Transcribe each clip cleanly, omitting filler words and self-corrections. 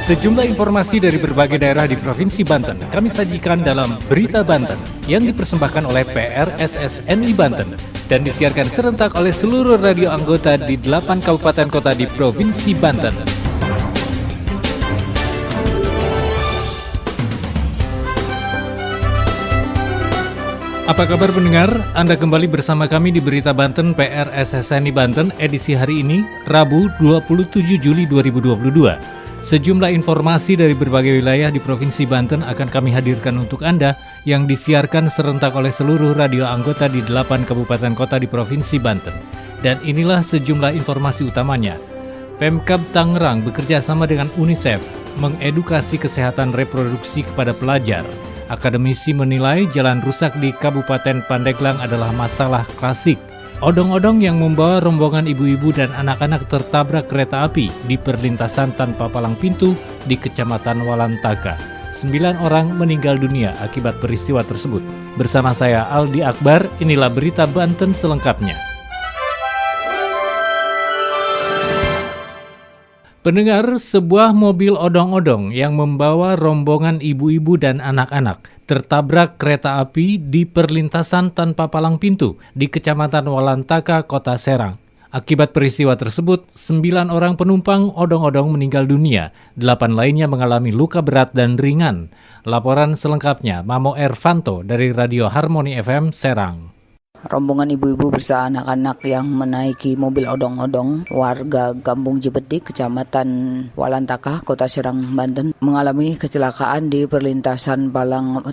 Sejumlah informasi dari berbagai daerah di Provinsi Banten kami sajikan dalam Berita Banten yang dipersembahkan oleh PRSSNI Banten dan disiarkan serentak oleh seluruh radio anggota di 8 kabupaten kota di Provinsi Banten. Apa kabar pendengar? Anda kembali bersama kami di Berita Banten PRSSNI Banten edisi hari ini, Rabu 27 Juli 2022. Sejumlah informasi dari berbagai wilayah di Provinsi Banten akan kami hadirkan untuk Anda yang disiarkan serentak oleh seluruh radio anggota di 8 kabupaten kota di Provinsi Banten. Dan inilah sejumlah informasi utamanya. Pemkab Tangerang bekerja sama dengan UNICEF mengedukasi kesehatan reproduksi kepada pelajar. Akademisi menilai jalan rusak di Kabupaten Pandeglang adalah masalah klasik. Odong-odong yang membawa rombongan ibu-ibu dan anak-anak tertabrak kereta api di perlintasan tanpa palang pintu di Kecamatan Walantaka. 9 orang meninggal dunia akibat peristiwa tersebut. Bersama saya Aldi Akbar, inilah Berita Banten selengkapnya. Pendengar, sebuah mobil odong-odong yang membawa rombongan ibu-ibu dan anak-anak tertabrak kereta api di perlintasan tanpa palang pintu di Kecamatan Walantaka, Kota Serang. Akibat peristiwa tersebut, 9 orang penumpang odong-odong meninggal dunia, 8 lainnya mengalami luka berat dan ringan. Laporan selengkapnya Mamo Ervanto dari Radio Harmoni FM Serang. Rombongan ibu-ibu beserta anak-anak yang menaiki mobil odong-odong warga Kampung Cipeti, Kecamatan Walantaka, Kota Serang, Banten mengalami kecelakaan di perlintasan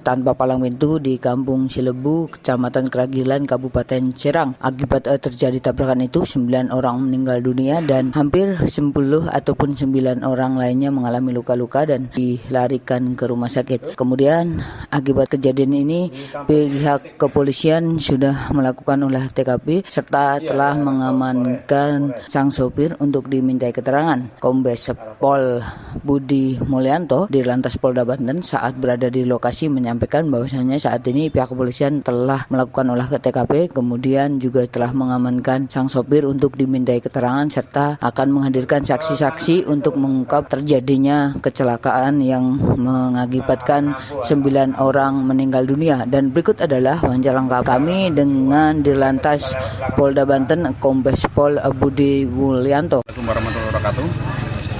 tanpa palang pintu di Kampung Cilebu, Kecamatan Keragilan, Kabupaten Serang. Akibat terjadi tabrakan itu 9 orang meninggal dunia dan hampir 10 ataupun 9 orang lainnya mengalami luka-luka dan dilarikan ke rumah sakit. Kemudian akibat kejadian ini pihak kepolisian sudah melakukan olah TKP serta telah mengamankan sang sopir untuk dimintai keterangan. Kombes Pol Budi Mulyanto di Lantas Polda Banten saat berada di lokasi menyampaikan bahwasanya saat ini pihak kepolisian telah melakukan olah TKP, kemudian juga telah mengamankan sang sopir untuk dimintai keterangan serta akan menghadirkan saksi-saksi untuk mengungkap terjadinya kecelakaan yang mengakibatkan 9 orang meninggal dunia. Dan berikut adalah wawancara lengkap kami dengan Dirlantas Polda Banten, Kombes Pol Budi Mulyanto. Assalamualaikum warahmatullahi wabarakatuh.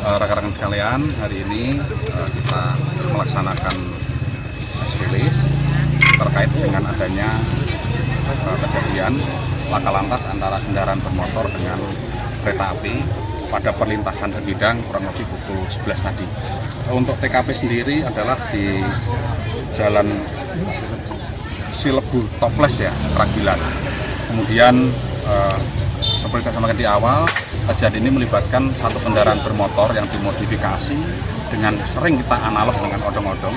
Rekan-rekan sekalian, hari ini kita melaksanakan press release terkait dengan adanya kejadian laka lantas antara kendaraan bermotor dengan kereta api pada perlintasan sebidang kurang lebih pukul 11 tadi. Untuk TKP sendiri adalah di Jalan Cilebu Toples ya, Keragilan. Kemudian seperti saya sampaikan di awal, kejadian ini melibatkan satu kendaraan bermotor yang dimodifikasi dengan sering kita analog dengan odong-odong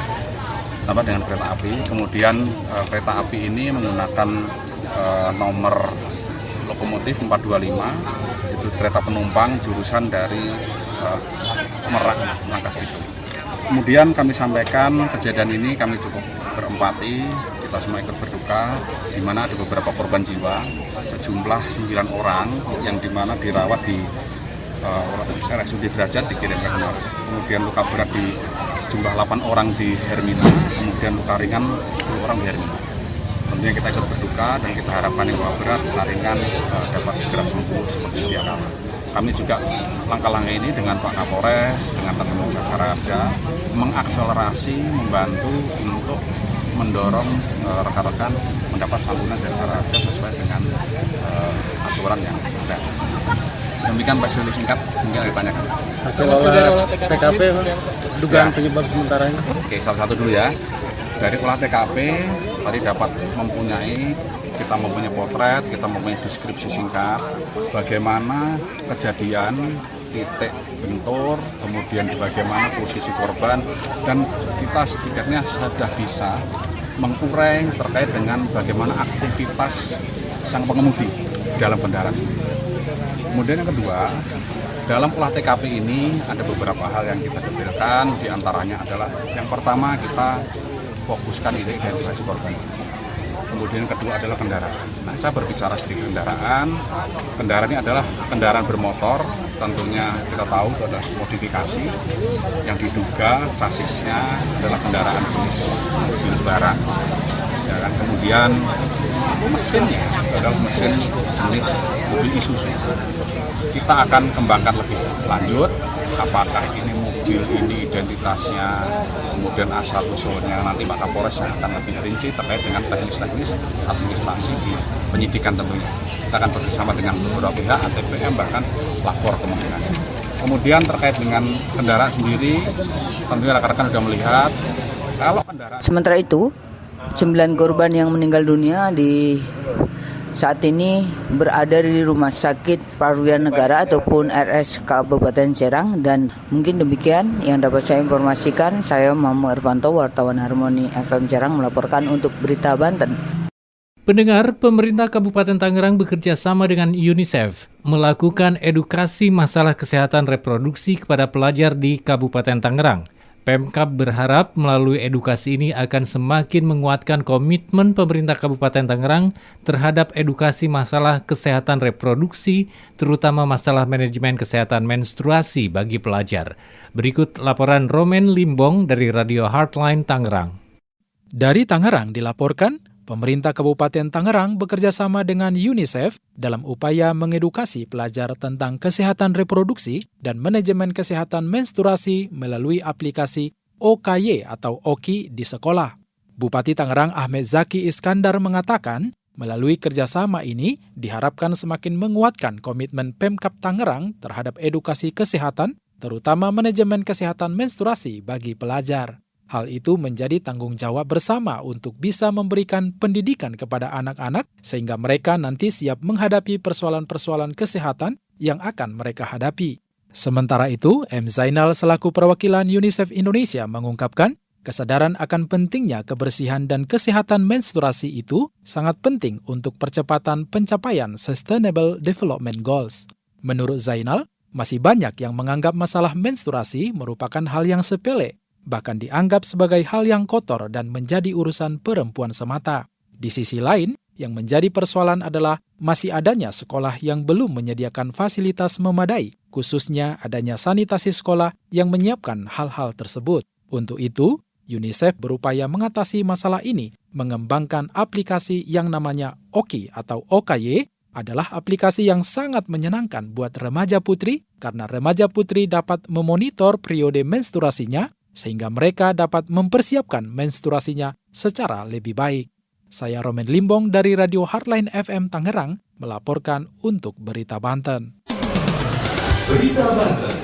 tambah dengan kereta api. Kemudian kereta api ini menggunakan nomor lokomotif 425, itu kereta penumpang jurusan dari Merak Rangkas Bitung. Kemudian kami sampaikan kejadian ini kami cukup berempati, kita semua ikut berduka, di mana ada beberapa korban jiwa, sejumlah 9 orang yang dimana dirawat di RSUD Derajat dikirimkan kemarin. Kemudian luka berat di sejumlah 8 orang di Hermina, kemudian luka ringan 10 orang di Hermina. Tentunya kita ikut berduka dan kita harapkan yang luka berat, luka ringan dapat segera sembuh seperti sedia kala. Kami juga langkah-langkah ini dengan Pak Kapolres, dengan teman-teman Jasara Harja, mengakselerasi, membantu untuk mendorong rekan-rekan mendapat santunan Jasara Harja sesuai dengan aturan yang ada. Demikian press release singkat, mungkin ada ditanyakan. Hasil olah TKP, dugaan penyebab sementaranya. Oke, salah satu dulu ya. Dari olah TKP tadi dapat kita mempunyai potret, kita mempunyai deskripsi singkat bagaimana kejadian, titik bentur, kemudian bagaimana posisi korban, dan kita setidaknya sudah bisa mengurai terkait dengan bagaimana aktivitas sang pengemudi dalam kendaraan sendiri. Kemudian yang kedua, dalam olah TKP ini ada beberapa hal yang kita detailkan, diantaranya adalah yang pertama kita fokuskan identifikasi korban. kemudian kedua adalah kendaraan. Nah, saya berbicara sedikit kendaraan. Kendaraan ini adalah kendaraan bermotor, tentunya kita tahu itu adalah modifikasi yang diduga chassisnya adalah kendaraan jenis mobil barang. Ya kan? Kemudian mesinnya adalah mesin jenis mobil Isuzu. Kita akan kembangkan lebih lanjut, apakah ini mobil ini identitasnya, kemudian asal usulnya, nanti Pak Kapolres yang akan lebih rinci terkait dengan teknis-teknis administrasi di penyidikan tentunya. Kita akan bekerjasama dengan beberapa pihak, ATPM, bahkan lapor kemungkinan. Kemudian terkait dengan kendaraan sendiri, tentunya rekan-rekan sudah melihat kalau kendaraan. Sementara itu, 9 korban yang meninggal dunia saat ini berada di Rumah Sakit Paruyan Negara ataupun RS Kabupaten Serang, dan mungkin demikian yang dapat saya informasikan. Saya Mamo Irvanto, wartawan Harmoni FM Serang, melaporkan untuk Berita Banten. Pendengar, pemerintah Kabupaten Tangerang bekerja sama dengan UNICEF melakukan edukasi masalah kesehatan reproduksi kepada pelajar di Kabupaten Tangerang. Pemkab berharap melalui edukasi ini akan semakin menguatkan komitmen pemerintah Kabupaten Tangerang terhadap edukasi masalah kesehatan reproduksi, terutama masalah manajemen kesehatan menstruasi bagi pelajar. Berikut laporan Romen Limbong dari Radio Heartline Tangerang. Dari Tangerang dilaporkan, pemerintah Kabupaten Tangerang bekerjasama dengan UNICEF dalam upaya mengedukasi pelajar tentang kesehatan reproduksi dan manajemen kesehatan menstruasi melalui aplikasi OKY atau OKI di sekolah. Bupati Tangerang Ahmed Zaki Iskandar mengatakan, melalui kerjasama ini diharapkan semakin menguatkan komitmen Pemkab Tangerang terhadap edukasi kesehatan, terutama manajemen kesehatan menstruasi bagi pelajar. Hal itu menjadi tanggung jawab bersama untuk bisa memberikan pendidikan kepada anak-anak sehingga mereka nanti siap menghadapi persoalan-persoalan kesehatan yang akan mereka hadapi. Sementara itu, M. Zainal selaku perwakilan UNICEF Indonesia mengungkapkan, kesadaran akan pentingnya kebersihan dan kesehatan menstruasi itu sangat penting untuk percepatan pencapaian Sustainable Development Goals. Menurut Zainal, masih banyak yang menganggap masalah menstruasi merupakan hal yang sepele, bahkan dianggap sebagai hal yang kotor dan menjadi urusan perempuan semata. Di sisi lain, yang menjadi persoalan adalah masih adanya sekolah yang belum menyediakan fasilitas memadai, khususnya adanya sanitasi sekolah yang menyiapkan hal-hal tersebut. Untuk itu, UNICEF berupaya mengatasi masalah ini, mengembangkan aplikasi yang namanya OKI atau OKY, adalah aplikasi yang sangat menyenangkan buat remaja putri karena remaja putri dapat memonitor periode menstruasinya sehingga mereka dapat mempersiapkan menstruasinya secara lebih baik. Saya Romen Limbong dari Radio Heartline FM Tangerang melaporkan untuk Berita Banten. Berita Banten.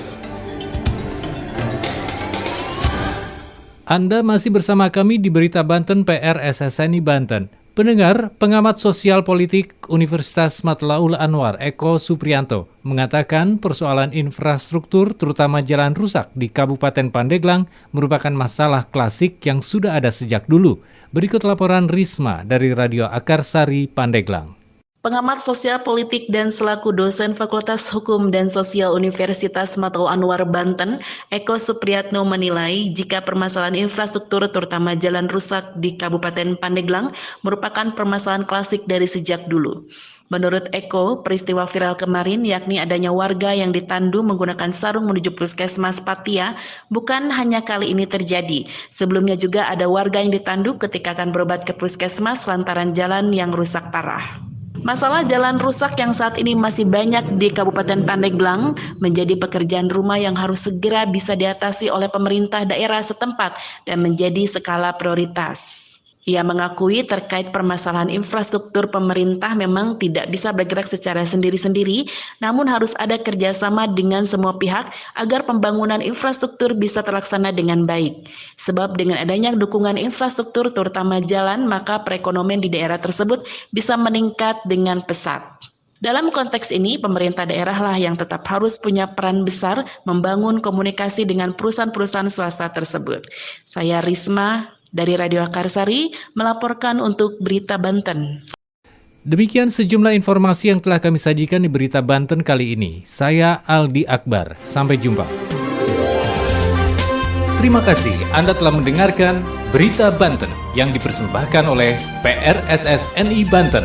Anda masih bersama kami di Berita Banten PR SSNI Banten. Pendengar, pengamat sosial politik Universitas Matlaul Anwar Eko Supriyanto mengatakan persoalan infrastruktur terutama jalan rusak di Kabupaten Pandeglang merupakan masalah klasik yang sudah ada sejak dulu. Berikut laporan Risma dari Radio Akarsari Pandeglang. Pengamat sosial politik dan selaku dosen Fakultas Hukum dan Sosial Universitas Matlaul Anwar Banten, Eko Supriyatno menilai jika permasalahan infrastruktur terutama jalan rusak di Kabupaten Pandeglang merupakan permasalahan klasik dari sejak dulu. Menurut Eko, peristiwa viral kemarin yakni adanya warga yang ditandu menggunakan sarung menuju Puskesmas Patia bukan hanya kali ini terjadi. Sebelumnya juga ada warga yang ditandu ketika akan berobat ke Puskesmas lantaran jalan yang rusak parah. Masalah jalan rusak yang saat ini masih banyak di Kabupaten Pandeglang menjadi pekerjaan rumah yang harus segera bisa diatasi oleh pemerintah daerah setempat dan menjadi skala prioritas. Ia mengakui terkait permasalahan infrastruktur pemerintah memang tidak bisa bergerak secara sendiri-sendiri, namun harus ada kerjasama dengan semua pihak agar pembangunan infrastruktur bisa terlaksana dengan baik. Sebab dengan adanya dukungan infrastruktur terutama jalan, maka perekonomian di daerah tersebut bisa meningkat dengan pesat. Dalam konteks ini, pemerintah daerah lah yang tetap harus punya peran besar membangun komunikasi dengan perusahaan-perusahaan swasta tersebut. Saya Risma dari Radio Akarsari melaporkan untuk Berita Banten. Demikian sejumlah informasi yang telah kami sajikan di Berita Banten kali ini. Saya Aldi Akbar. Sampai jumpa. Terima kasih Anda telah mendengarkan Berita Banten yang dipersembahkan oleh PRSSNI Banten.